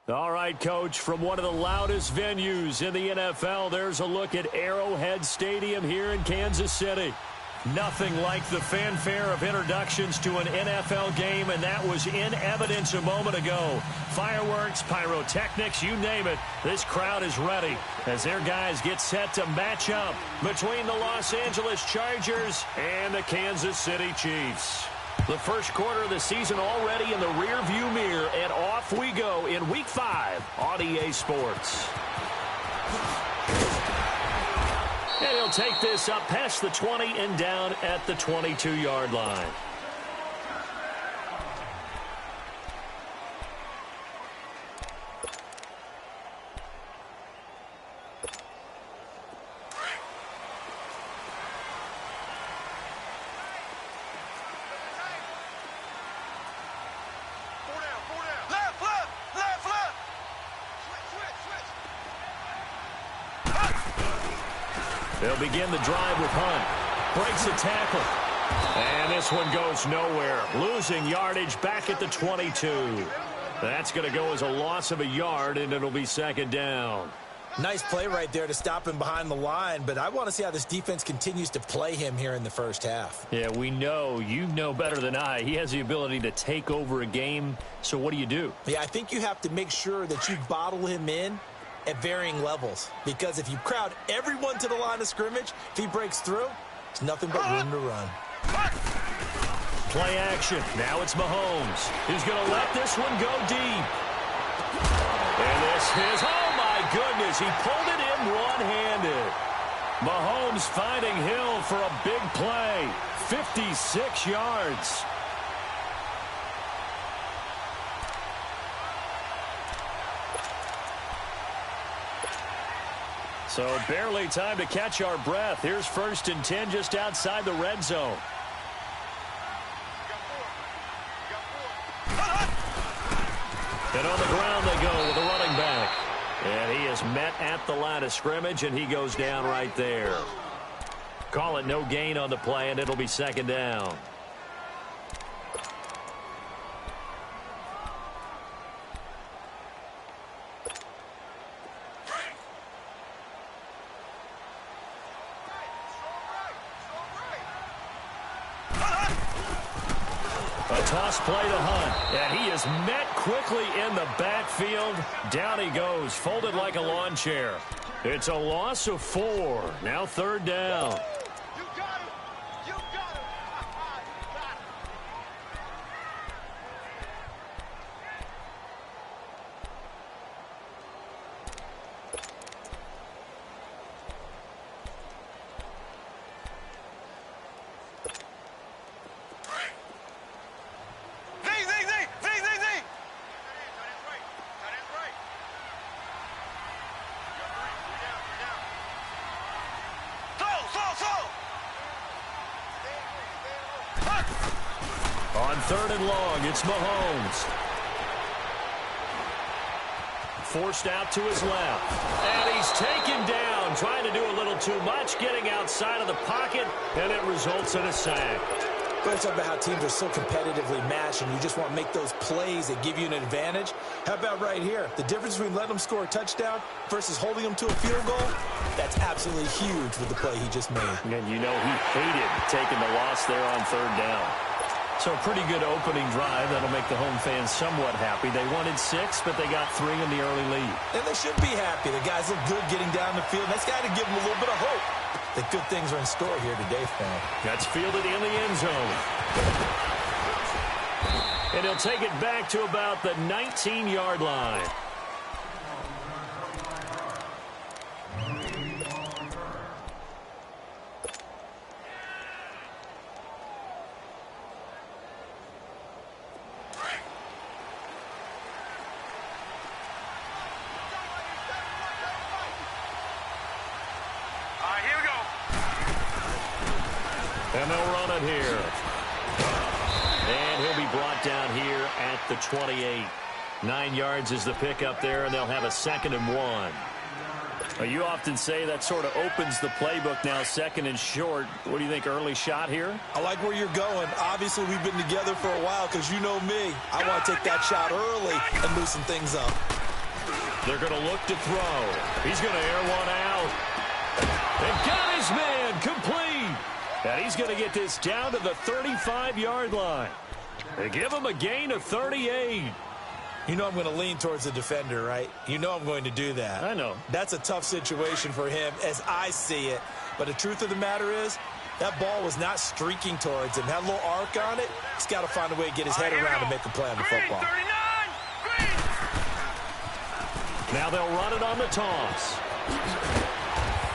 All right, Coach, from one of the loudest venues in the NFL, there's a look at Arrowhead Stadium here in Kansas City. Nothing like the fanfare of introductions to an NFL game, and that was in evidence a moment ago. Fireworks, pyrotechnics, you name it. This crowd is ready as their guys get set to match up between the Los Angeles Chargers and the Kansas City Chiefs. The first quarter of the season already in the rearview mirror, and off we go in Week 5 on EA Sports. And he'll take this up past the 20 and down at the 22-yard line. They'll begin the drive with Hunt. Breaks a tackle. And this one goes nowhere. Losing yardage back at the 22. That's going to go as a loss of a yard, and it'll be second down. Nice play right there to stop him behind the line, but I want to see how this defense continues to play him here in the first half. Yeah, we know. You know better than I. He has the ability to take over a game, so what do? Yeah, I think you have to make sure that you bottle him in at varying levels, because if you crowd everyone to the line of scrimmage, if he breaks through, it's nothing but room to run. Play action. Now it's Mahomes. He's going to let this one go deep. And this is, oh my goodness, he pulled it in one-handed. Mahomes finding Hill for a big play. 56 yards. So barely time to catch our breath. Here's 1st and 10 just outside the red zone. And on the ground they go with the running back. And he is met at the line of scrimmage, and he goes down right there. Call it no gain on the play, and it'll be second down. Toss play to Hunt, and he is met quickly in the backfield. Down he goes, folded like a lawn chair. It's a loss of 4. Now 3rd down. On 3rd and long, it's Mahomes. Forced out to his left. And he's taken down, trying to do a little too much, getting outside of the pocket, and it results in a sack. Let's talk about how teams are so competitively matched, and you just want to make those plays that give you an advantage. How about right here? The difference between letting them score a touchdown versus holding them to a field goal, that's absolutely huge with the play he just made. And you know he hated taking the loss there on 3rd down. So a pretty good opening drive. That'll make the home fans somewhat happy. They wanted 6, but they got 3 in the early lead. And they should be happy. The guys look good getting down the field. That's got to give them a little bit of hope that good things are in store here today for them. That's fielded in the end zone. And he'll take it back to about the 19-yard line. And they'll run it here. And he'll be brought down here at the 28. 9 yards is the pickup there, and they'll have a 2nd and 1. You often say that sort of opens the playbook now, 2nd and short. What do you think, early shot here? I like where you're going. Obviously, we've been together for a while because you know me. I want to take that shot early and loosen things up. They're going to look to throw. He's going to air one out. And got his man complete. And he's going to get this down to the 35-yard line. They give him a gain of 38. You know I'm going to lean towards the defender, right? You know I'm going to do that. I know. That's a tough situation for him as I see it. But the truth of the matter is, that ball was not streaking towards him. Had a little arc on it. He's got to find a way to get his head around and make a play on the football. Now they'll run it on the toss.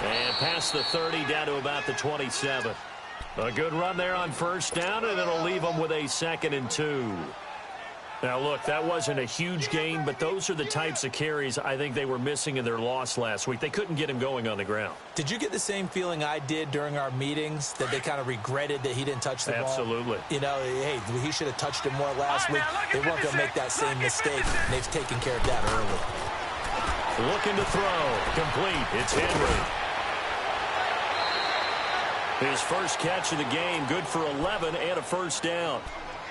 And past the 30 down to about the 27. A good run there on first down, and it'll leave them with a 2nd and 2. Now, look, that wasn't a huge gain, but those are the types of carries I think they were missing in their loss last week. They couldn't get him going on the ground. Did you get the same feeling I did during our meetings, that they kind of regretted that he didn't touch the ball? Absolutely. You know, hey, he should have touched it more last week. They weren't going to make that same mistake. They've taken care of that early. Looking to throw. Complete. It's Henry. His first catch of the game, good for 11 and a first down.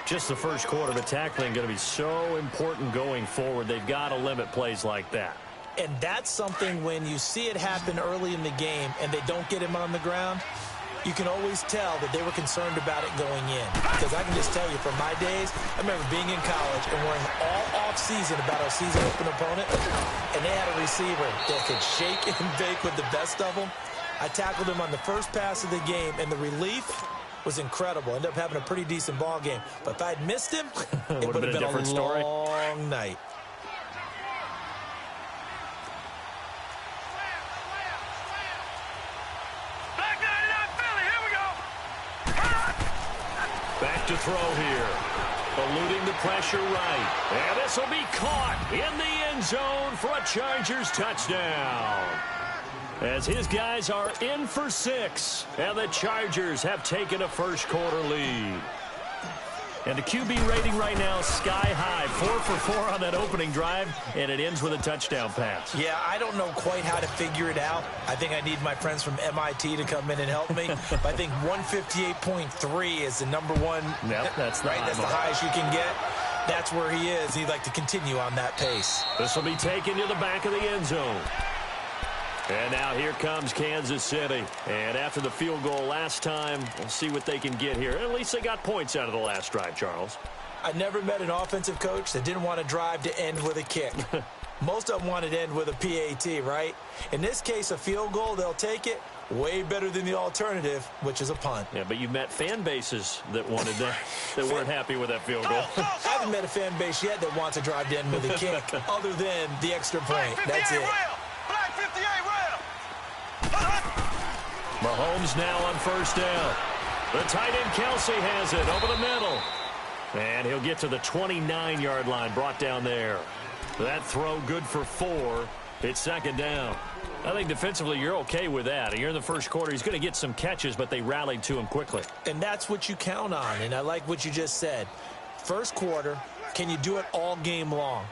Just the first quarter, but tackling going to be so important going forward. They've got to limit plays like that. And that's something when you see it happen early in the game and they don't get him on the ground, you can always tell that they were concerned about it going in. Because I can just tell you from my days, I remember being in college and worrying all off-season about our season-open opponent, and they had a receiver that could shake and bake with the best of them. I tackled him on the first pass of the game, and the relief was incredible. Ended up having a pretty decent ball game. But if I'd missed him, it would have been a long night. Back to throw here. Eluding the pressure right. And this will be caught in the end zone for a Chargers touchdown. As his guys are in for 6. And the Chargers have taken a first quarter lead. And the QB rating right now is sky high. 4 for 4 on that opening drive. And it ends with a touchdown pass. Yeah, I don't know quite how to figure it out. I think I need my friends from MIT to come in and help me. But I think 158.3 is the number one. Yep, that's right. That's the highest you can get. That's where he is. He'd like to continue on that pace. This will be taken to the back of the end zone. And now here comes Kansas City. And after the field goal last time, we'll see what they can get here. At least they got points out of the last drive, Charles. I never met an offensive coach that didn't want to drive to end with a kick. Most of them wanted to end with a PAT, right? In this case, a field goal, they'll take it. Way better than the alternative, which is a punt. Yeah, but you've met fan bases that wanted that, that weren't happy with that field goal. I haven't met a fan base yet that wants to drive to end with a kick, other than the extra point. That's it. Mahomes now on first down. The tight end Kelsey has it over the middle. And he'll get to the 29-yard line, brought down there. That throw good for 4. It's 2nd down. I think defensively you're okay with that. You're in the first quarter. He's going to get some catches, but they rallied to him quickly. And that's what you count on, and I like what you just said. First quarter, can you do it all game long?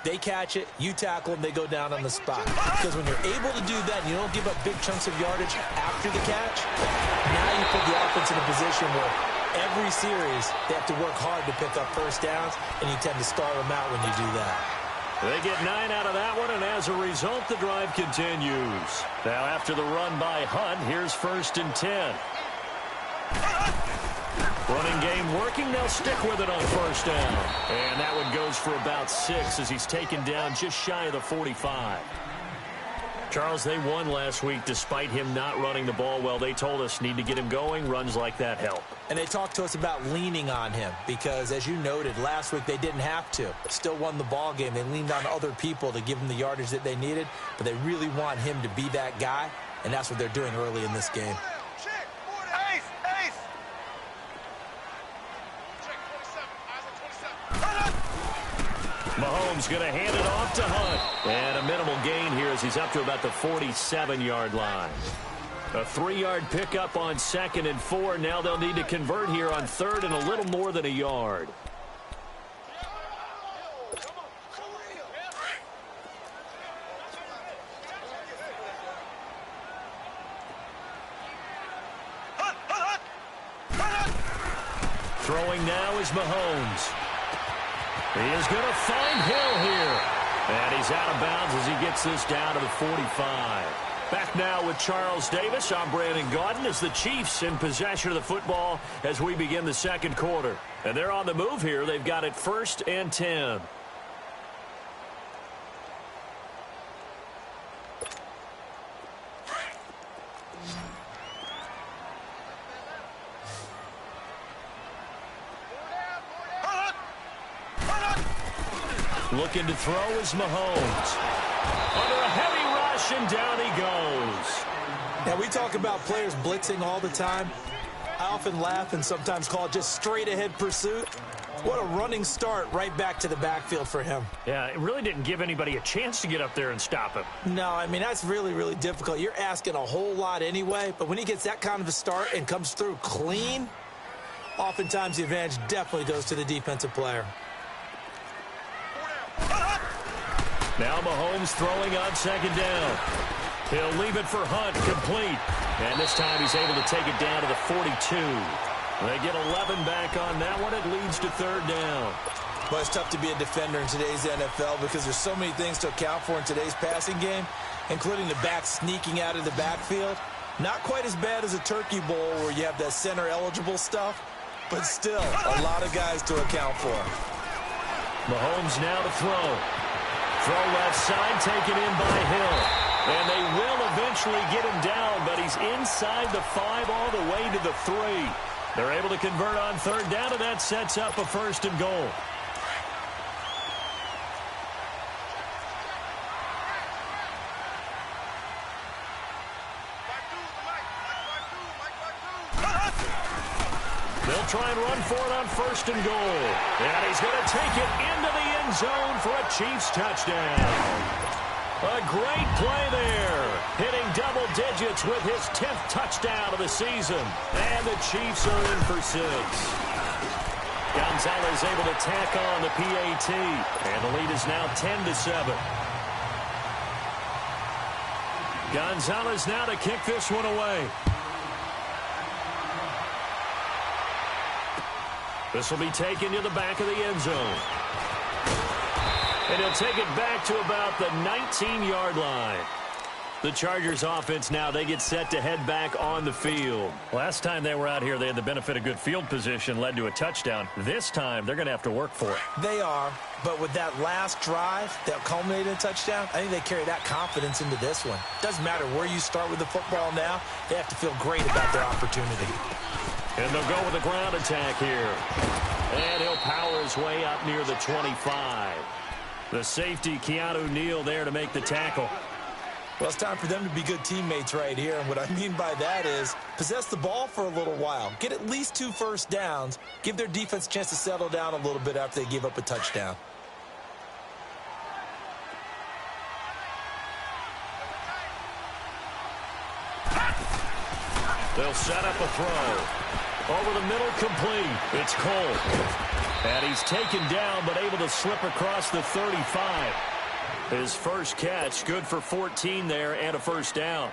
They catch it, you tackle them, they go down on the spot. Because when you're able to do that and you don't give up big chunks of yardage after the catch, now you put the offense in a position where every series they have to work hard to pick up first downs, and you tend to stall them out when you do that. They get 9 out of that one, and as a result, the drive continues. Now after the run by Hunt, here's 1st and 10. Running game working. They'll stick with it on first down. And that one goes for about 6 as he's taken down just shy of the 45. Charles, they won last week despite him not running the ball well. They told us need to get him going. Runs like that help. And they talked to us about leaning on him because, as you noted, last week they didn't have to. Still won the ball game. They leaned on other people to give them the yardage that they needed, but they really want him to be that guy, and that's what they're doing early in this game. Mahomes going to hand it off to Hunt. And a minimal gain here as he's up to about the 47-yard line. A 3-yard pickup on 2nd and 4. Now they'll need to convert here on 3rd and a little more than a yard. Throwing now is Mahomes. He is going to find Hill here. And he's out of bounds as he gets this down to the 45. Back now with Charles Davis. I'm Brandon Gaudin as the Chiefs in possession of the football as we begin the second quarter. And they're on the move here. They've got it 1st and 10. Looking to throw is Mahomes. Under a heavy rush, and down he goes. Now, we talk about players blitzing all the time. I often laugh and sometimes call it just straight-ahead pursuit. What a running start right back to the backfield for him. Yeah, it really didn't give anybody a chance to get up there and stop him. No, I mean, that's really, really difficult. You're asking a whole lot anyway, but when he gets that kind of a start and comes through clean, oftentimes the advantage definitely goes to the defensive player. Now Mahomes throwing on 2nd down. He'll leave it for Hunt, complete. And this time he's able to take it down to the 42. They get 11 back on that one. It leads to 3rd down. Well, it's tough to be a defender in today's NFL because there's so many things to account for in today's passing game, including the back sneaking out of the backfield. Not quite as bad as a turkey bowl where you have that center-eligible stuff, but still a lot of guys to account for. Mahomes now to throw. Throw left side, taken in by Hill. And they will eventually get him down, but he's inside the 5 all the way to the 3. They're able to convert on 3rd down, and that sets up a 1st and goal. They'll try and run for it on 1st and goal. And he's going to take it into the end zone for a Chiefs touchdown. A great play there. Hitting double digits with his 10th touchdown of the season. And the Chiefs are in for 6. Gonzalez able to tack on the PAT. And the lead is now 10-7. Gonzalez now to kick this one away. This will be taken to the back of the end zone. And he'll take it back to about the 19-yard line. The Chargers offense now, they get set to head back on the field. Last time they were out here, they had the benefit of good field position, led to a touchdown. This time, they're going to have to work for it. They are, but with that last drive that culminated in a touchdown, I think they carry that confidence into this one. Doesn't matter where you start with the football now, they have to feel great about their opportunity. And they'll go with a ground attack here. And he'll power his way up near the 25. The safety, Keanu Neal, there to make the tackle. Well, it's time for them to be good teammates right here. And what I mean by that is possess the ball for a little while. Get at least 2 first downs. Give their defense a chance to settle down a little bit after they give up a touchdown. They'll set up a throw. Over the middle, complete. It's Cole. And he's taken down, but able to slip across the 35. His first catch, good for 14 there and a 1st down.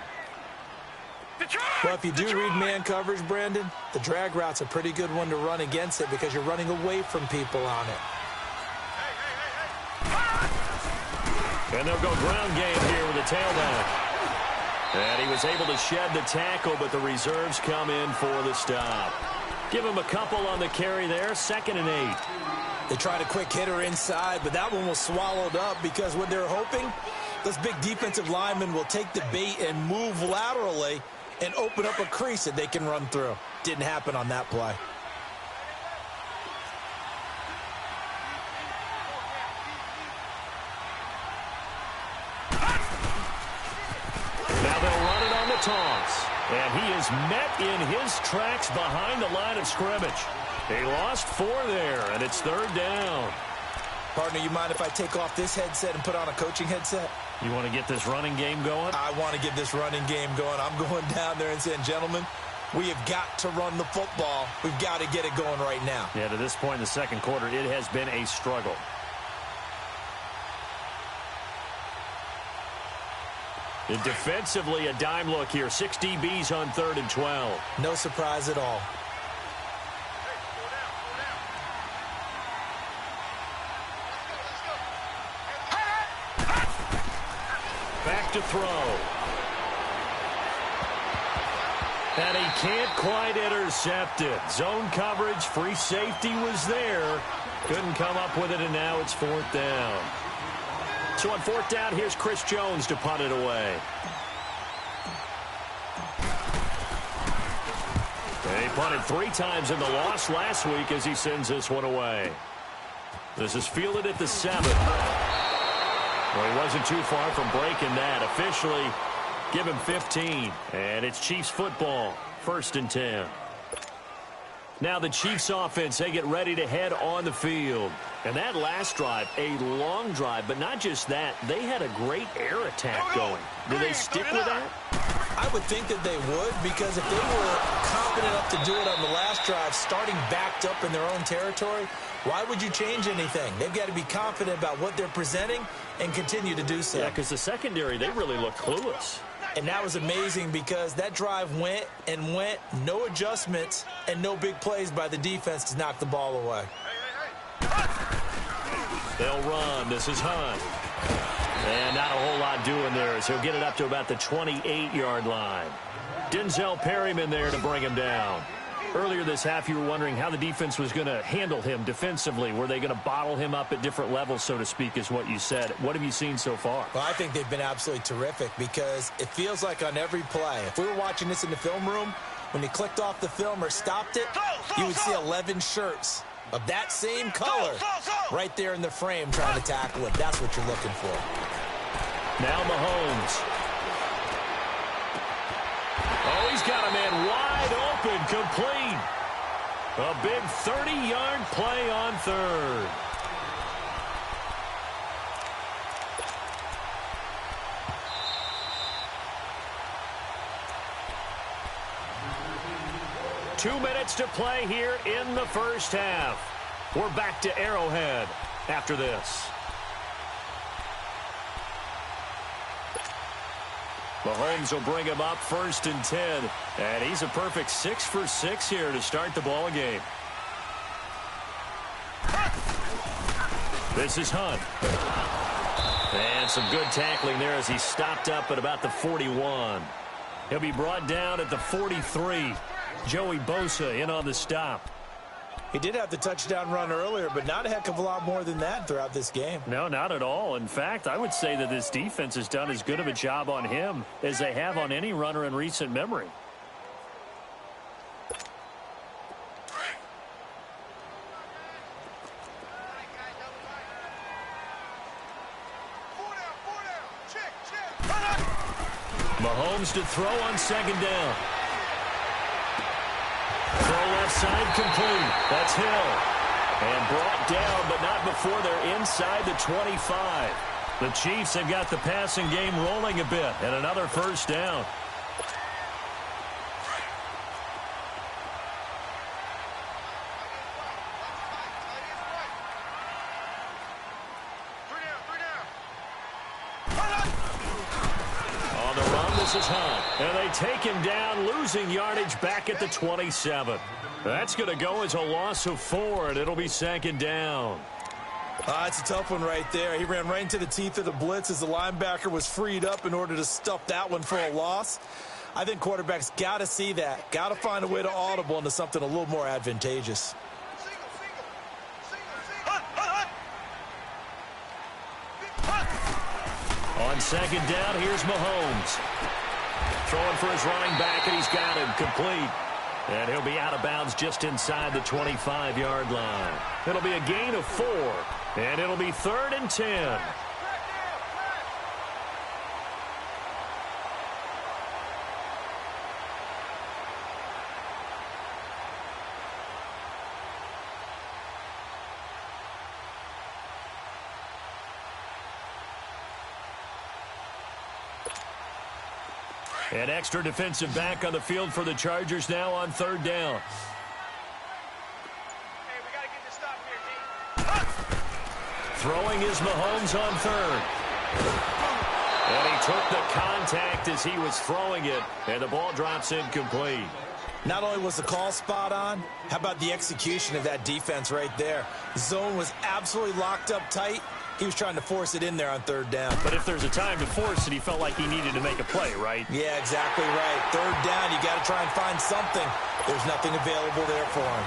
Well, if you do read man coverage, Brandon, the drag route's a pretty good one to run against it because you're running away from people on it. And they'll go ground game here with a tailback. And he was able to shed the tackle, but the reserves come in for the stop. Give him a couple on the carry there, 2nd and 8. They tried a quick hitter inside, but that one was swallowed up because what they're hoping, those big defensive linemen will take the bait and move laterally and open up a crease that they can run through. Didn't happen on that play. Now they'll run it on the toss. And he is met in his tracks behind the line of scrimmage. He lost 4 there, and it's 3rd down. Partner, you mind if I take off this headset and put on a coaching headset? You want to get this running game going? I want to get this running game going. I'm going down there and saying, gentlemen, we have got to run the football. We've got to get it going right now. Yeah, to this point in the second quarter, it has been a struggle. And defensively, a dime look here. 6 DBs on 3rd and 12. No surprise at all. to throw. And he can't quite intercept it. Zone coverage, free safety was there. Couldn't come up with it, and now it's 4th down. So on 4th down, here's Chris Jones to punt it away. And he punted 3 times in the loss last week as he sends this one away. This is fielded at the 7. Well, he wasn't too far from breaking that. Officially, give him 15. And it's Chiefs football, 1st and 10. Now the Chiefs offense, they get ready to head on the field. And that last drive, a long drive, but not just that. They had a great air attack going. Do they stick with that? I would think that they would, because if they were confident enough to do it on the last drive, starting backed up in their own territory, why would you change anything? They've got to be confident about what they're presenting and continue to do so. Yeah, because the secondary, they really look clueless. And that was amazing because that drive went and went, no adjustments, and no big plays by the defense to knock the ball away. They'll run. This is Hunt. And not a whole lot doing there, so he'll get it up to about the 28-yard line. Denzel Perryman there to bring him down. Earlier this half, you were wondering how the defense was going to handle him defensively. Were they going to bottle him up at different levels, so to speak, is what you said. What have you seen so far? Well, I think they've been absolutely terrific because it feels like on every play, if we were watching this in the film room, when you clicked off the film or stopped it, you would see 11 shirts of that same color right there in the frame trying to tackle it. That's what you're looking for. Now Mahomes. Oh, he's got a man wide open, complete. A big 30-yard play on 3rd. Two minutes to play here in the 1st half. We're back to Arrowhead after this. Mahomes will bring him up 1st and 10. And he's a perfect 6 for 6 here to start the ball game. This is Hunt. And some good tackling there as he stopped up at about the 41. He'll be brought down at the 43. Joey Bosa in on the stop. He did have the touchdown run earlier, but not a heck of a lot more than that throughout this game. No, not at all. In fact, I would say that this defense has done as good of a job on him as they have on any runner in recent memory. Mahomes to throw on 2nd down. Throw left side complete. That's Hill. And brought down, but not before they're inside the 25. The Chiefs have got the passing game rolling a bit. And another 1st down. On the run, this is Hunt. And they take him down, losing yardage back at the 27. That's going to go as a loss of 4, and it'll be 2nd down. That's a tough one right there. He ran right into the teeth of the blitz as the linebacker was freed up in order to stuff that one for a loss. I think quarterbacks got to see that. Got to find a way to audible into something a little more advantageous. On 2nd down, here's Mahomes. Throwing for his running back, and he's got him complete. And he'll be out of bounds just inside the 25-yard line. It'll be a gain of 4, and it'll be 3rd and 10. An extra defensive back on the field for the Chargers now on 3rd down. Hey, we got to get this stop here, D. Throwing is Mahomes on 3rd. And he took the contact as he was throwing it, and the ball drops incomplete. Not only was the call spot on, how about the execution of that defense right there? The zone was absolutely locked up tight, He was trying to force it in there on third down. But if there's a time to force it, he felt like he needed to make a play, right? Yeah, exactly right. Third down, you got to try and find something. There's nothing available there for him.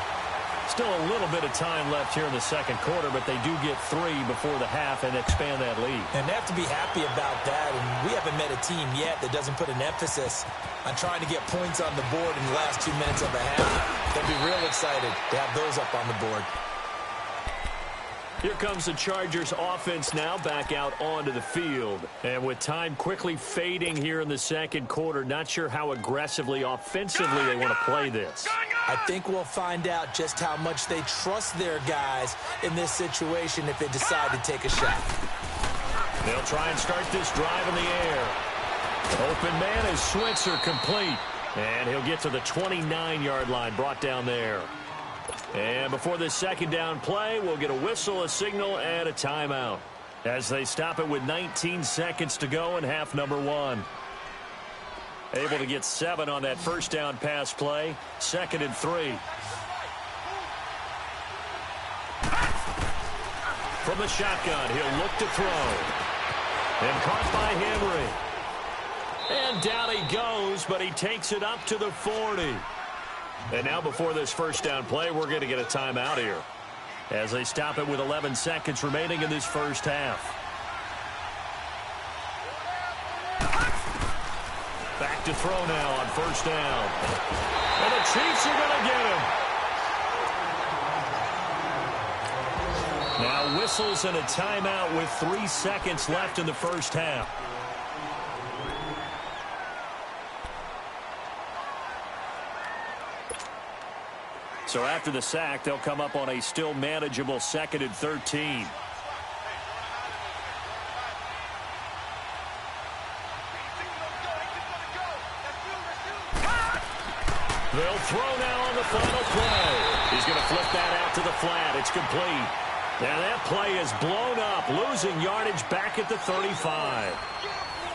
Still a little bit of time left here in the second quarter, but they do get 3 before the half and expand that lead. And they have to be happy about that. And we haven't met a team yet that doesn't put an emphasis on trying to get points on the board in the last 2 minutes of a half. They'll be real excited to have those up on the board. Here comes the Chargers offense now back out onto the field. And with time quickly fading here in the second quarter, not sure how aggressively, offensively they want to play this. I think we'll find out just how much they trust their guys in this situation if they decide to take a shot. They'll try and start this drive in the air. Open man is Switzer, complete. And he'll get to the 29-yard line, brought down there. And before this second down play, we'll get a whistle, a signal, and a timeout as they stop it with 19 seconds to go in half number 1. Able to get 7 on that first down pass play. 2nd and 3. From the shotgun, he'll look to throw. And caught by Henry. And down he goes, but he takes it up to the 40. And now before this first down play, we're going to get a timeout here as they stop it with 11 seconds remaining in this first half. Back to throw now on first down. And the Chiefs are going to get him. Now whistles and a timeout with 3 seconds left in the first half. So after the sack, they'll come up on a still manageable 2nd and 13. They'll throw now on the final play. He's going to flip that out to the flat. It's complete. And that play is blown up, losing yardage back at the 35.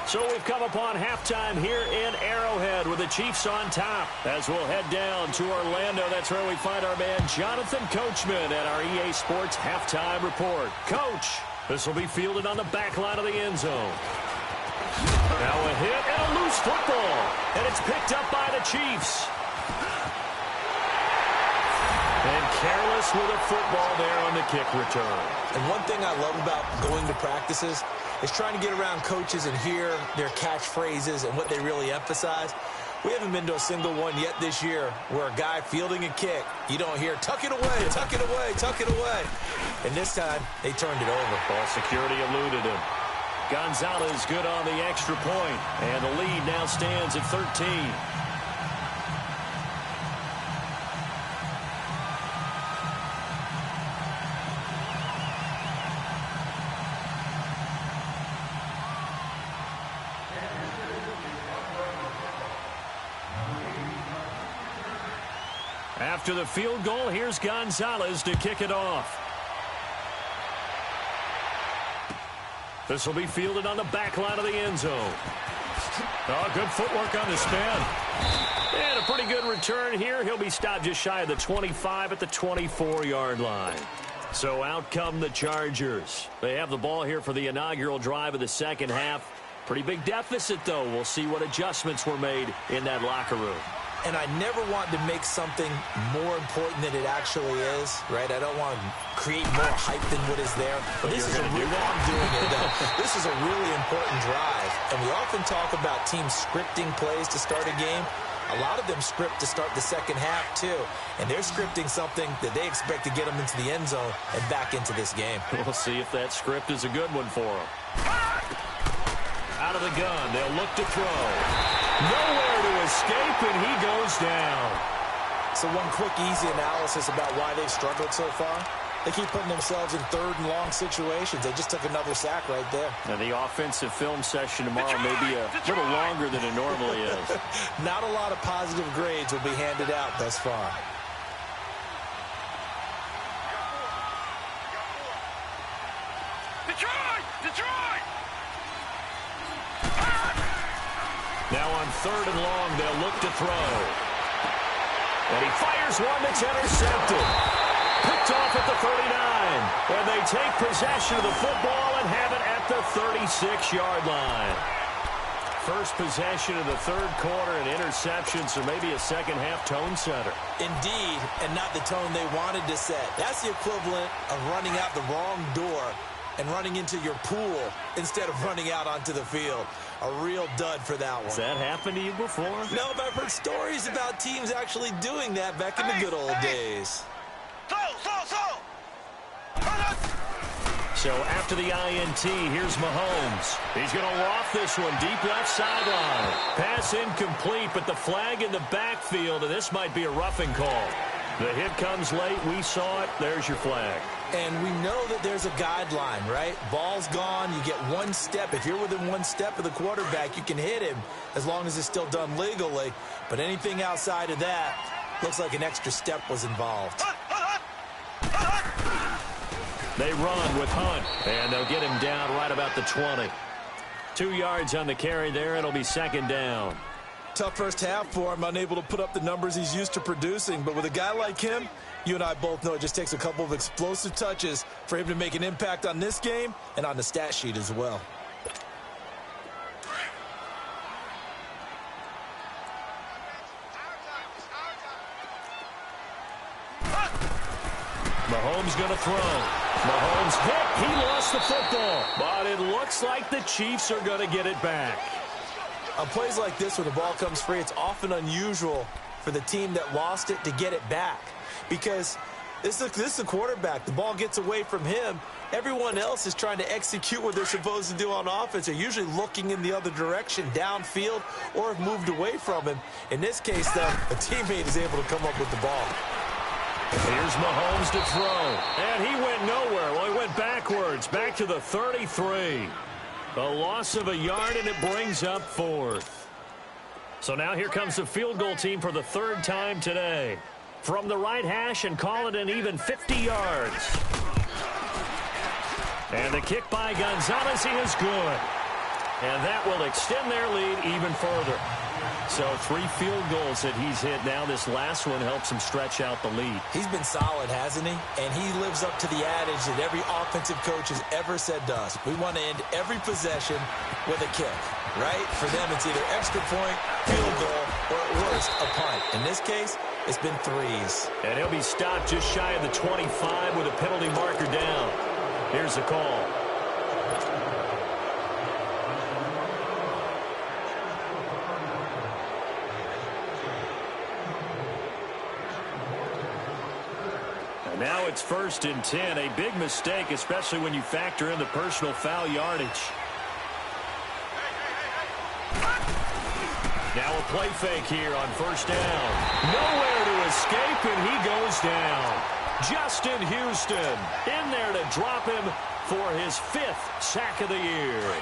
So we've come upon halftime here in Arrowhead with the Chiefs on top. As we'll head down to Orlando, that's where we find our man Jonathan Coachman at our EA Sports Halftime Report. Coach, this will be fielded on the back line of the end zone. Now a hit and a loose football. And it's picked up by the Chiefs. And careless with a football there on the kick return. And one thing I love about going to practices is trying to get around coaches and hear their catchphrases and what they really emphasize. We haven't been to a single one yet this year where a guy fielding a kick, you don't hear, tuck it away, tuck it away, tuck it away. And this time, they turned it over. Ball security eluded him. Gonzalez good on the extra point. And the lead now stands at 13. After the field goal, here's Gonzalez to kick it off. This will be fielded on the back line of the end zone. Oh, good footwork on the spin. And a pretty good return here. He'll be stopped just shy of the 25 at the 24-yard line. So out come the Chargers. They have the ball here for the inaugural drive of the second half. Pretty big deficit, though. We'll see what adjustments were made in that locker room. And I never want to make something more important than it actually is, right? I don't want to create more hype than what is there. But this is a real, I'm doing it, though. This is a really important drive. And we often talk about teams scripting plays to start a game. A lot of them script to start the second half, too. And they're scripting something that they expect to get them into the end zone and back into this game. We'll see if that script is a good one for them. Out of the gun, they'll look to throw. Nowhere to escape, and he goes down. So one quick, easy analysis about why they've struggled so far. They keep putting themselves in third and long situations. They just took another sack right there. And the offensive film session tomorrow may be a little longer than it normally is. Not a lot of positive grades will be handed out thus far. Detroit! Now on third and long, they'll look to throw. And he fires one that's intercepted. Picked off at the 39. And they take possession of the football and have it at the 36-yard line. First possession of the third quarter, and interceptions, or maybe a second-half tone setter. Indeed, and not the tone they wanted to set. That's the equivalent of running out the wrong door and running into your pool instead of running out onto the field. A real dud for that one. Has that happened to you before? No, but I've heard stories about teams actually doing that back in the good old days. So after the INT, here's Mahomes. He's going to loft this one deep left sideline. Pass incomplete, but the flag in the backfield, and this might be a roughing call. The hit comes late. We saw it. There's your flag. And we know that there's a guideline, right? Ball's gone. You get one step. If you're within one step of the quarterback, you can hit him as long as it's still done legally. But anything outside of that looks like an extra step was involved. They run with Hunt, and they'll get him down right about the 20. 2 yards on the carry there. It'll be second down. Tough first half for him, unable to put up the numbers he's used to producing. But with a guy like him, you and I both know it just takes a couple of explosive touches for him to make an impact on this game and on the stat sheet as well. Mahomes going to throw. Mahomes hit. He lost the football. But it looks like the Chiefs are going to get it back. On plays like this where the ball comes free, it's often unusual for the team that lost it to get it back. Because this is a quarterback. The ball gets away from him. Everyone else is trying to execute what they're supposed to do on offense. They're usually looking in the other direction, downfield, or have moved away from him. In this case, though, a teammate is able to come up with the ball. Here's Mahomes to throw. And he went nowhere. Well, he went backwards, back to the 33. A loss of a yard, and it brings up fourth. So now here comes the field goal team for the third time today. From the right hash, and call it an even 50 yards. And the kick by Gonzalez is good. And that will extend their lead even further. So 3 field goals that he's hit now. This last one helps him stretch out the lead. He's been solid, hasn't he? And he lives up to the adage that every offensive coach has ever said to us. We want to end every possession with a kick, right? For them, it's either extra point, field goal, or at worst, a punt. In this case, it's been 3s. And he'll be stopped just shy of the 25 with a penalty marker down. Here's the call. Now it's 1st and 10. A big mistake, especially when you factor in the personal foul yardage. Now a play fake here on 1st down. Nowhere to escape, and he goes down. Justin Houston in there to drop him for his 5th sack of the year.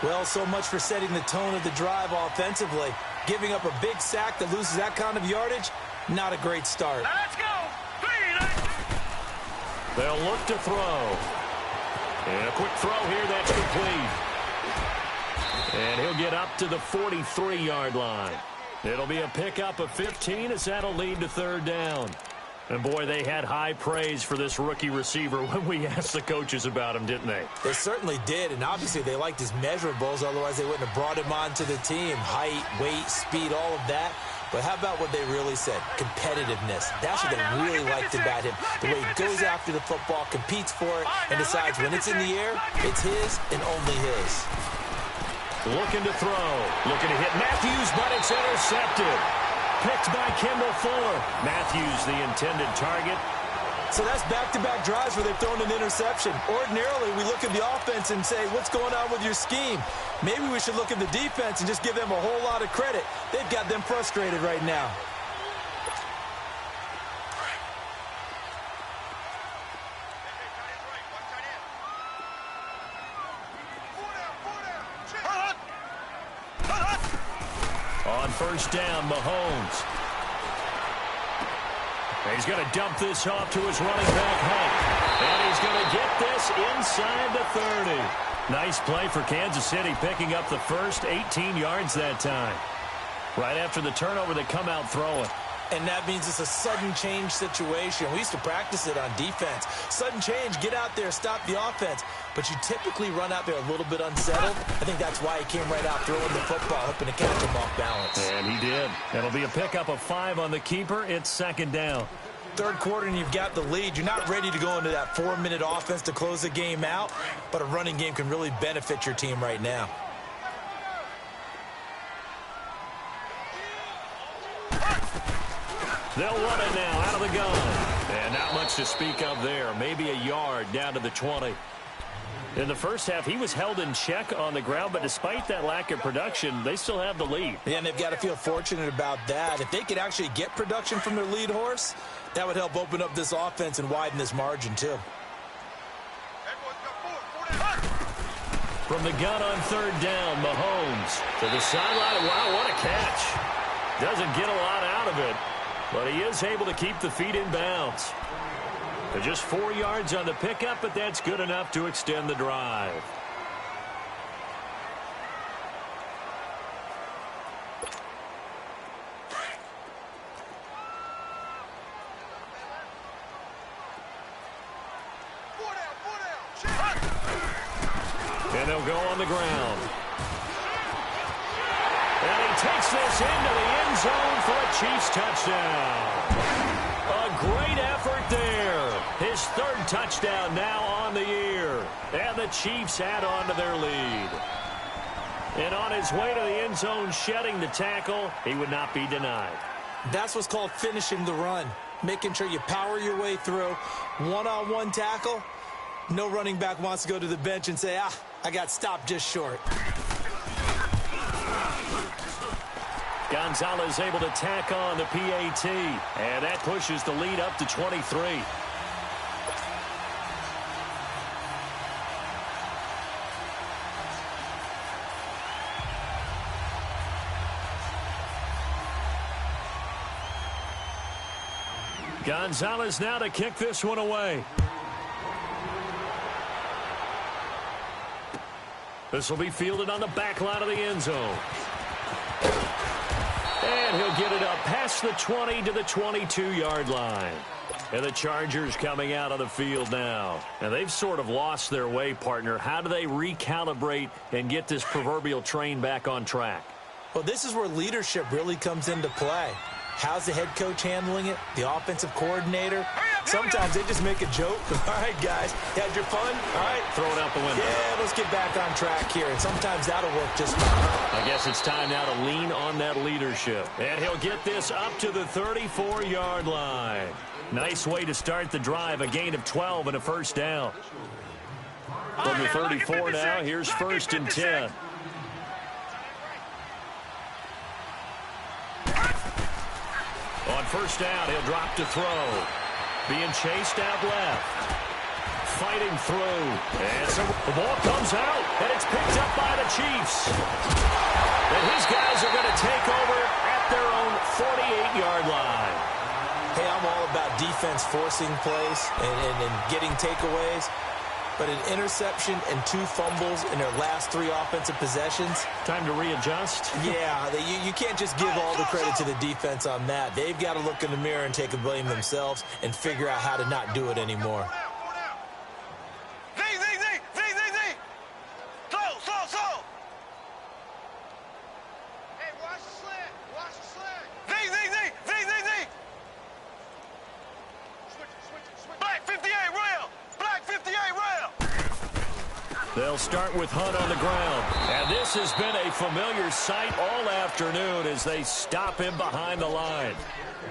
Well, so much for setting the tone of the drive offensively. Giving up a big sack that loses that kind of yardage, not a great start. Let's go. They'll look to throw. And a quick throw here, that's complete. And he'll get up to the 43-yard line. It'll be a pickup of 15 as that'll lead to 3rd down. And, boy, they had high praise for this rookie receiver when we asked the coaches about him, didn't they? They certainly did, and obviously they liked his measurables. Otherwise, they wouldn't have brought him onto the team. Height, weight, speed, all of that. But how about what they really said? Competitiveness. That's what they really liked about him. The way he goes after the football, competes for it, and decides when it's in the air, it's his and only his. Looking to throw. Looking to hit Matthews, but it's intercepted. Picked by Kendall Fuller. Matthews, the intended target. So that's back-to-back drives where they've thrown an interception. Ordinarily, we look at the offense and say, what's going on with your scheme? Maybe we should look at the defense and just give them a whole lot of credit. They've got them frustrated right now. On 1st down, Mahomes. He's going to dump this off to his running back, Hunt. And he's going to get this inside the 30. Nice play for Kansas City, picking up the first 18 yards that time. Right after the turnover, they come out throwing. And that means it's a sudden change situation. We used to practice it on defense. Sudden change, get out there, stop the offense. But you typically run out there a little bit unsettled. I think that's why he came right out throwing the football, hoping to catch him off balance. And he did. It'll be a pickup of 5 on the keeper. It's second down. Third quarter and you've got the lead. You're not ready to go into that 4-minute offense to close the game out, but a running game can really benefit your team right now. They'll run it now out of the gun. And not much to speak of there. Maybe a yard down to the 20. In the first half, he was held in check on the ground, but despite that lack of production, they still have the lead. Yeah, and they've got to feel fortunate about that. If they could actually get production from their lead horse, that would help open up this offense and widen this margin, too. From the gun on third down, Mahomes to the sideline. Wow, what a catch. Doesn't get a lot out of it, but he is able to keep the feet in bounds. They're just 4 yards on the pickup, but that's good enough to extend the drive. And they'll go on the ground. And he takes this into the end zone for a Chiefs touchdown. A great effort there. His third touchdown now on the year. And the Chiefs add on to their lead. And on his way to the end zone, shedding the tackle, he would not be denied. That's what's called finishing the run. Making sure you power your way through. One-on-one tackle. No running back wants to go to the bench and say, I got stopped just short. Gonzalez able to tack on the PAT. And that pushes the lead up to 23. Gonzalez now to kick this one away. This will be fielded on the back line of the end zone. And he'll get it up past the 20 to the 22-yard line. And the Chargers coming out of the field now. And they've sort of lost their way, partner. How do they recalibrate and get this proverbial train back on track? Well, this is where leadership really comes into play. How's the head coach handling it? The offensive coordinator? Sometimes they just make a joke. All right, guys, you had your fun? All right. Throw it out the window. Yeah, let's get back on track here. And sometimes that'll work just fine. I guess it's time now to lean on that leadership. And he'll get this up to the 34-yard line. Nice way to start the drive. A gain of 12 and a first down. From the 34 now, here's first and 10. On first down, he'll drop to throw. Being chased out left. Fighting through. And so the ball comes out, and it's picked up by the Chiefs. And his guys are going to take over at their own 48-yard line. Hey, I'm all about defense forcing plays and getting takeaways. But an interception and 2 fumbles in their last 3 offensive possessions. Time to readjust? Yeah, you can't just give all the credit to the defense on that. They've got to look in the mirror and take a blame themselves and figure out how to not do it anymore. They'll start with Hunt on the ground. And this has been a familiar sight all afternoon as they stop him behind the line.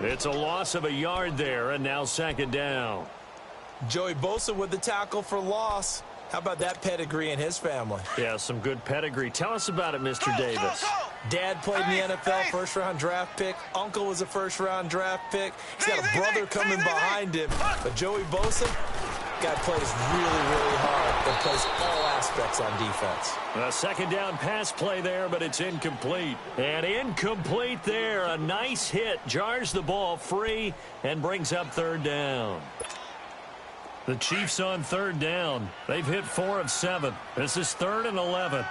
It's a loss of a yard there, and now second down. Joey Bosa with the tackle for loss. How about that pedigree in his family? Yeah, some good pedigree. Tell us about it, Mr. Davis. Dad played in the NFL, first-round draft pick. Uncle was a first-round draft pick. He's got a brother coming behind him. But Joey Bosa, guy plays really, really hard and plays all aspects on defense. A second down pass play there, but it's incomplete. And incomplete there. A nice hit. Jars the ball free and brings up third down. The Chiefs on third down. They've hit 4 of 7. This is 3rd and 11.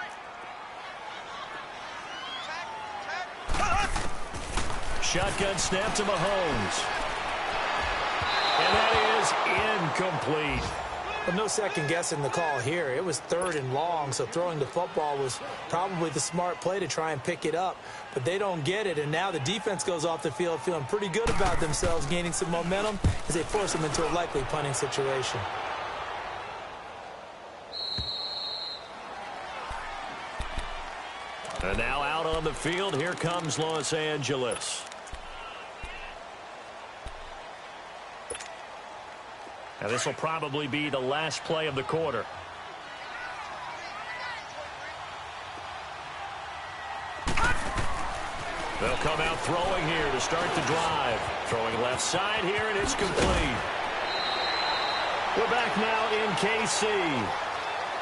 Shotgun snap to Mahomes. And that is incomplete. But no second guessing the call here. It was 3rd and long, so throwing the football was probably the smart play to try and pick it up. But they don't get it, and now the defense goes off the field feeling pretty good about themselves, gaining some momentum as they force them into a likely punting situation. And now out on the field, here comes Los Angeles. And this will probably be the last play of the quarter. They'll come out throwing here to start the drive. Throwing left side here, and it's complete. We're back now in KC.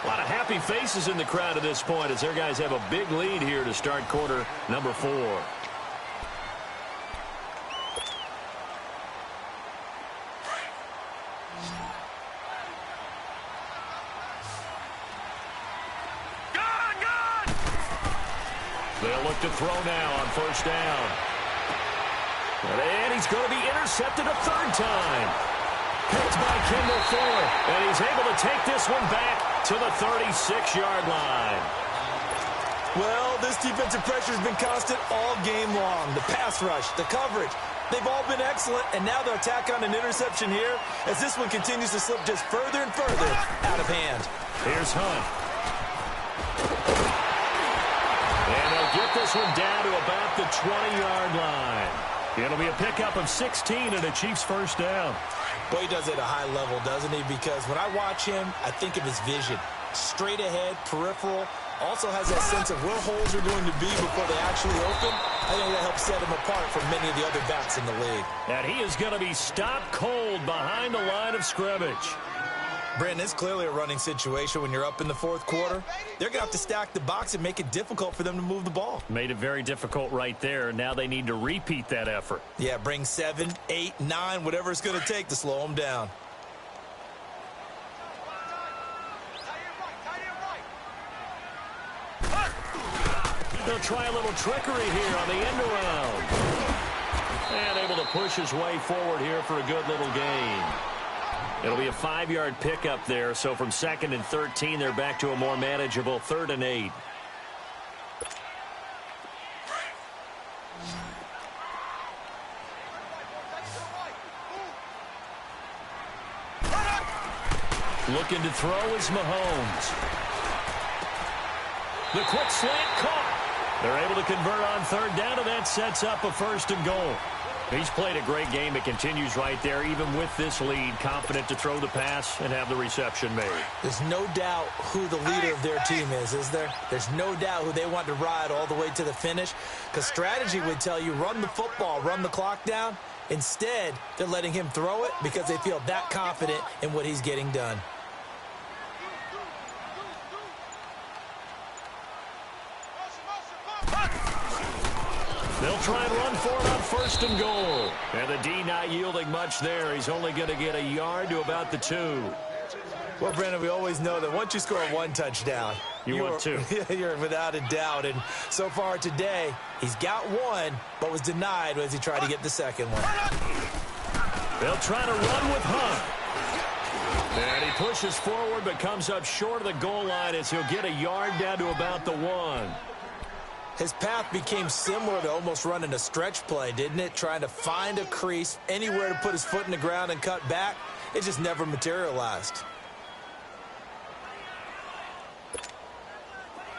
A lot of happy faces in the crowd at this point as their guys have a big lead here to start quarter number 4. They'll look to throw now on 1st down. And he's going to be intercepted a 3rd time. Picked by Kendall Fuller. And he's able to take this one back to the 36-yard line. Well, this defensive pressure has been constant all game long. The pass rush, the coverage, they've all been excellent. And now they'll tack on an interception here as this one continues to slip just further and further out of hand. Here's Hunt. And they'll get this one down to about the 20-yard line. It'll be a pickup of 16 and a Chiefs 1st down. Boy, he does it at a high level, doesn't he? Because when I watch him, I think of his vision. Straight ahead, peripheral. Also has that sense of where holes are going to be before they actually open. I think that helps set him apart from many of the other backs in the league. And he is going to be stopped cold behind the line of scrimmage. Brandon, it's clearly a running situation when you're up in the 4th quarter. They're going to have to stack the box and make it difficult for them to move the ball. Made it very difficult right there. Now they need to repeat that effort. Yeah, bring 7, 8, 9, whatever it's going to take to slow them down. They'll try a little trickery here on the end around. And able to push his way forward here for a good little gain. It'll be a 5-yard pickup there, so from 2nd and 13, they're back to a more manageable 3rd and 8. Looking to throw is Mahomes. The quick slant caught. They're able to convert on 3rd down, and that sets up a 1st and goal. He's played a great game. It continues right there, even with this lead, confident to throw the pass and have the reception made. There's no doubt who the leader of their team is there? There's no doubt who they want to ride all the way to the finish, because strategy would tell you run the football, run the clock down. Instead, they're letting him throw it because they feel that confident in what he's getting done. They'll try and run for it on 1st and goal. And the D not yielding much there. He's only going to get a yard to about the 2. Well, Brandon, we always know that once you score 1 touchdown, you want 2. You're without a doubt. And so far today, he's got 1, but was denied as he tried to get the 2nd one. They'll try to run with Hunt. And he pushes forward but comes up short of the goal line as he'll get a yard down to about the 1. His path became similar to almost running a stretch play, didn't it? Trying to find a crease, anywhere to put his foot in the ground and cut back. It just never materialized.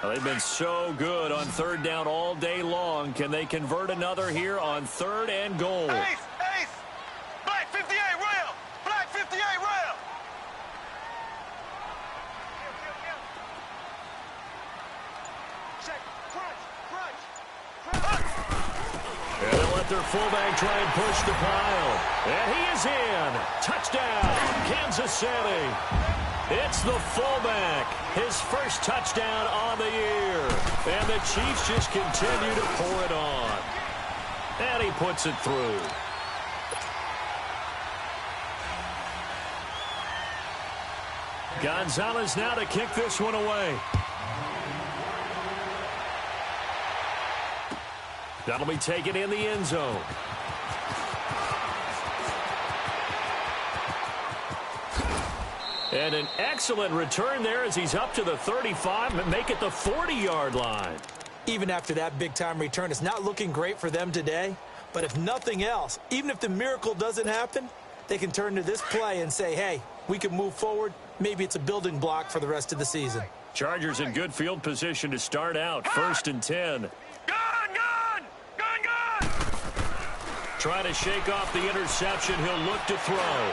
Well, they've been so good on 3rd down all day long. Can they convert another here on 3rd and goal? Ace! Black 58 rail! Black 58 rail! Check. Crunch! And they'll let their fullback try and push the pile. And he is in. Touchdown, Kansas City. It's the fullback. His first touchdown on the year. And the Chiefs just continue to pour it on. And he puts it through. Gonzalez now to kick this one away. That'll be taken in the end zone. And an excellent return there as he's up to the 35 and make it the 40-yard line. Even after that big-time return, it's not looking great for them today. But if nothing else, even if the miracle doesn't happen, they can turn to this play and say, hey, we can move forward. Maybe it's a building block for the rest of the season. Chargers in good field position to start out. 1st and 10. Gun! Trying to shake off the interception. He'll look to throw.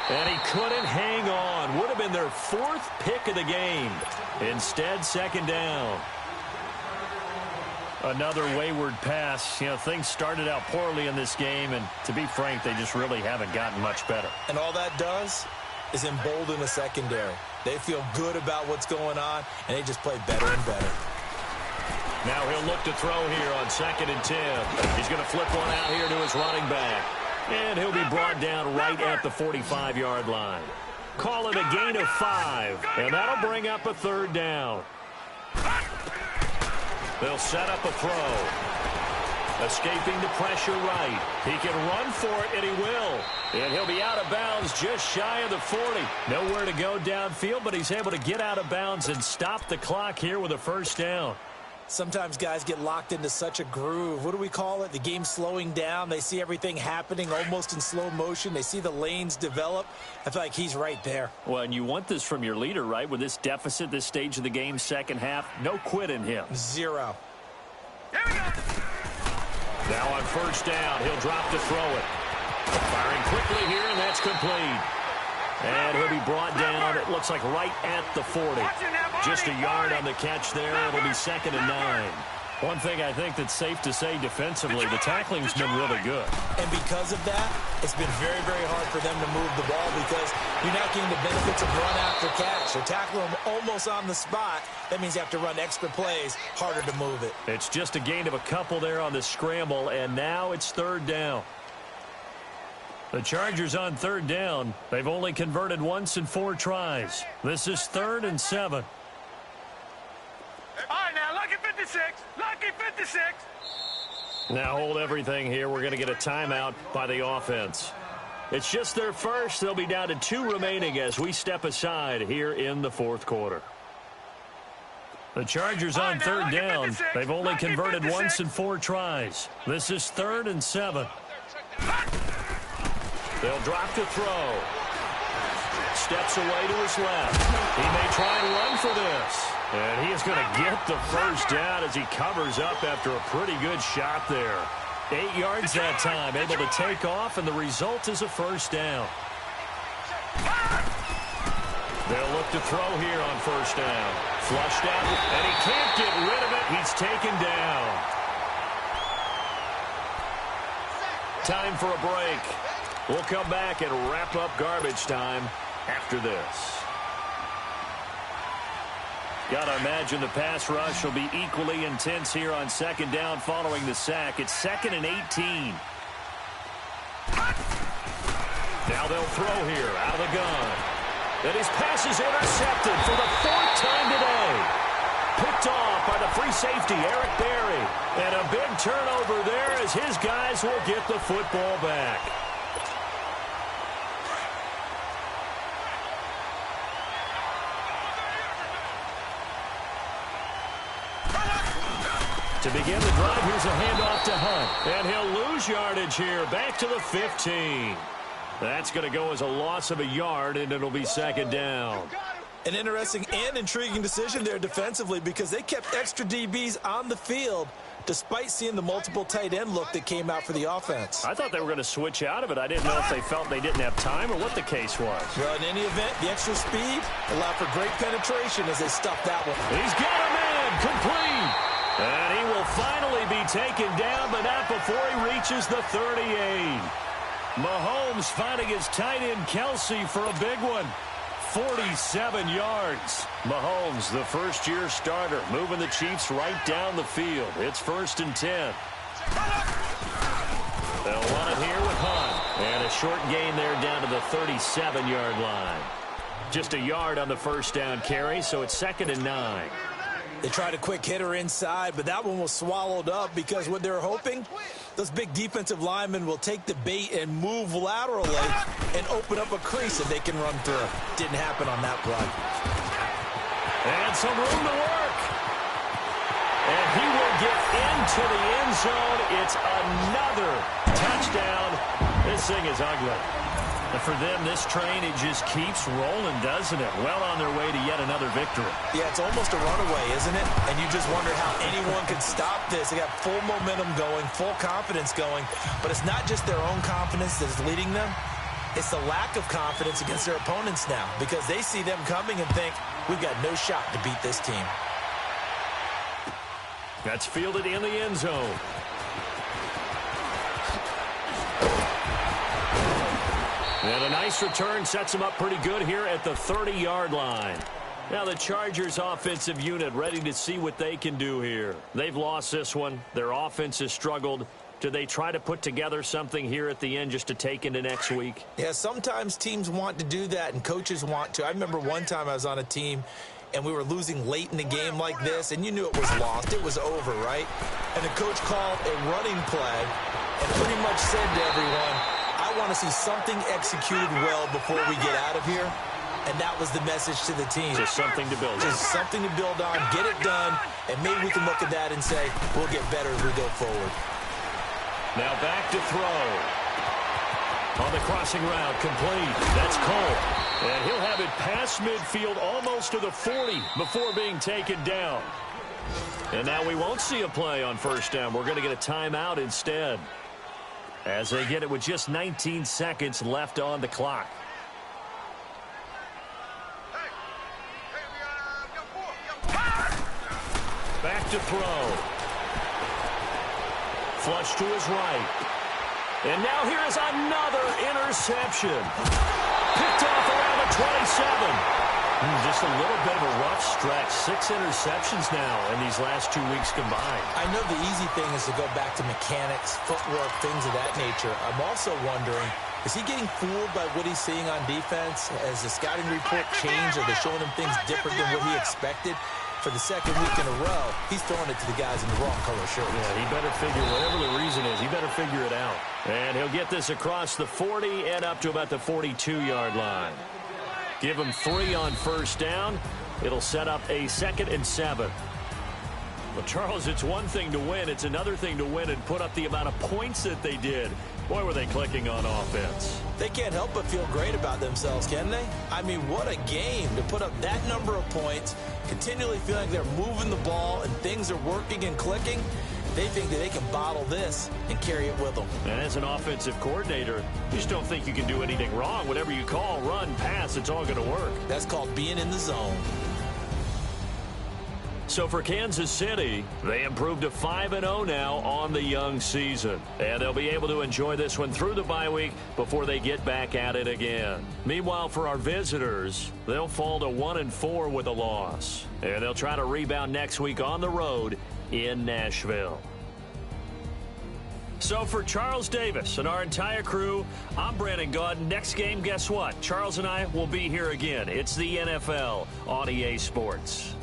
And he couldn't hang on. Would have been their 4th pick of the game. Instead, 2nd down. Another wayward pass. You know, things started out poorly in this game, and to be frank, they just really haven't gotten much better. And all that does is embolden the secondary. They feel good about what's going on, and they just play better and better. Now he'll look to throw here on 2nd and 10. He's going to flip one out here to his running back. And he'll be brought down right at the 45-yard line. Call it a gain of 5, and that'll bring up a 3rd down. They'll set up a throw. Escaping the pressure right. He can run for it, and he will. And he'll be out of bounds just shy of the 40. Nowhere to go downfield, but he's able to get out of bounds and stop the clock here with a 1st down. Sometimes guys get locked into such a groove. What do we call it? The game's slowing down. They see everything happening almost in slow motion. They see the lanes develop. I feel like he's right there. Well, and you want this from your leader, right? With this deficit, this stage of the game, 2nd half, no quit in him. 0. Here we go. Now on 1st down, he'll drop to throw it. Firing quickly here, and that's complete. And he'll be brought down, it looks like right at the 40. Just a yard on the catch there. It'll be 2nd and 9. One thing I think that's safe to say defensively, the tackling's been really good. And because of that, it's been very, very hard for them to move the ball because you're not getting the benefits of run after catch. They're tackling them almost on the spot. That means you have to run extra plays, harder to move it. It's just a gain of a couple there on the scramble, and now it's 3rd down. The Chargers on 3rd down. They've only converted once in 4 tries. This is 3rd and 7. All right, now, lucky 56. Lucky 56. Now hold everything here. We're going to get a timeout by the offense. It's just their first. They'll be down to 2 remaining as we step aside here in the 4th quarter. The Chargers on 3rd down. They've only converted once in 4 tries. This is 3rd and 7. They'll drop to throw. Steps away to his left. He may try and run for this. And he is going to get the 1st down as he covers up after a pretty good shot there. 8 yards that time, able to take off, and the result is a 1st down. They'll look to throw here on 1st down. Flushed out, and he can't get rid of it. He's taken down. Time for a break. We'll come back and wrap up garbage time after this. Got to imagine the pass rush will be equally intense here on 2nd down following the sack. It's 2nd and 18. Now they'll throw here out of the gun. And his pass is intercepted for the 4th time today. Picked off by the free safety, Eric Berry. And a big turnover there as his guys will get the football back. To begin the drive, here's a handoff to Hunt. And he'll lose yardage here, back to the 15. That's going to go as a loss of a yard, and it'll be 2nd down. An interesting and intriguing decision there defensively because they kept extra DBs on the field despite seeing the multiple tight end look that came out for the offense. I thought they were going to switch out of it. I didn't know if they felt they didn't have time or what the case was. Well, in any event, the extra speed allowed for great penetration as they stuffed that one. He's got a man, complete. And he will finally be taken down, but not before he reaches the 38. Mahomes finding his tight end Kelsey for a big one. 47 yards. Mahomes, the first-year starter, moving the Chiefs right down the field. It's 1st and 10. They'll run it here with Hunt. And a short gain there down to the 37-yard line. Just a yard on the 1st down carry, so it's 2nd and 9. They tried a quick hitter inside, but that one was swallowed up because what they're hoping, those big defensive linemen will take the bait and move laterally and open up a crease that they can run through. Didn't happen on that play. And some room to work. And he will get into the end zone. It's another touchdown. This thing is ugly. And for them, this train, it just keeps rolling, doesn't it? Well on their way to yet another victory. Yeah, it's almost a runaway, isn't it? And you just wonder how anyone could stop this. They got full momentum going, full confidence going. But it's not just their own confidence that's leading them. It's the lack of confidence against their opponents now because they see them coming and think, we've got no shot to beat this team. That's fielded in the end zone. And a nice return sets them up pretty good here at the 30-yard line. Now the Chargers offensive unit ready to see what they can do here. They've lost this one. Their offense has struggled. Do they try to put together something here at the end just to take into next week? Yeah, sometimes teams want to do that and coaches want to. I remember one time I was on a team and we were losing late in the game like this, and you knew it was lost. It was over, right? And the coach called a running play and pretty much said to everyone, I want to see something executed well before we get out of here. And that was the message to the team. Just something to build on. Just something to build on, get it done, and maybe we can look at that and say, we'll get better as we go forward. Now back to throw. On the crossing route, complete. That's Cole. And he'll have it past midfield almost to the 40 before being taken down. And now we won't see a play on first down. We're going to get a timeout instead, as they get it with just 19 seconds left on the clock. Back to throw. Flush to his right. And now here is another interception. Picked off around the 27. Just a little bit of a rough stretch. 6 interceptions now in these last 2 weeks combined. I know the easy thing is to go back to mechanics, footwork, things of that nature. I'm also wondering, is he getting fooled by what he's seeing on defense? Has the scouting report changed? Are they showing him things different than what he expected? For the second week in a row, he's throwing it to the guys in the wrong color shirt. Yeah, he better figure, whatever the reason is, he better figure it out. And he'll get this across the 40 and up to about the 42-yard line. Give him 3 on first down. It'll set up a 2nd and 7. Well, Charles, it's one thing to win. It's another thing to win and put up the amount of points that they did. Boy, were they clicking on offense. They can't help but feel great about themselves, can they? I mean, what a game to put up that number of points, continually feeling like they're moving the ball and things are working and clicking. They think that they can bottle this and carry it with them. And as an offensive coordinator, you just don't think you can do anything wrong. Whatever you call, run, pass, it's all going to work. That's called being in the zone. So for Kansas City, they improved to 5-0 now on the young season. And they'll be able to enjoy this one through the bye week before they get back at it again. Meanwhile, for our visitors, they'll fall to 1-4 with a loss. And they'll try to rebound next week on the road in Nashville. So for Charles Davis and our entire crew, I'm Brandon Gaudin. Next game, guess what? Charles and I will be here again. It's the NFL on EA Sports.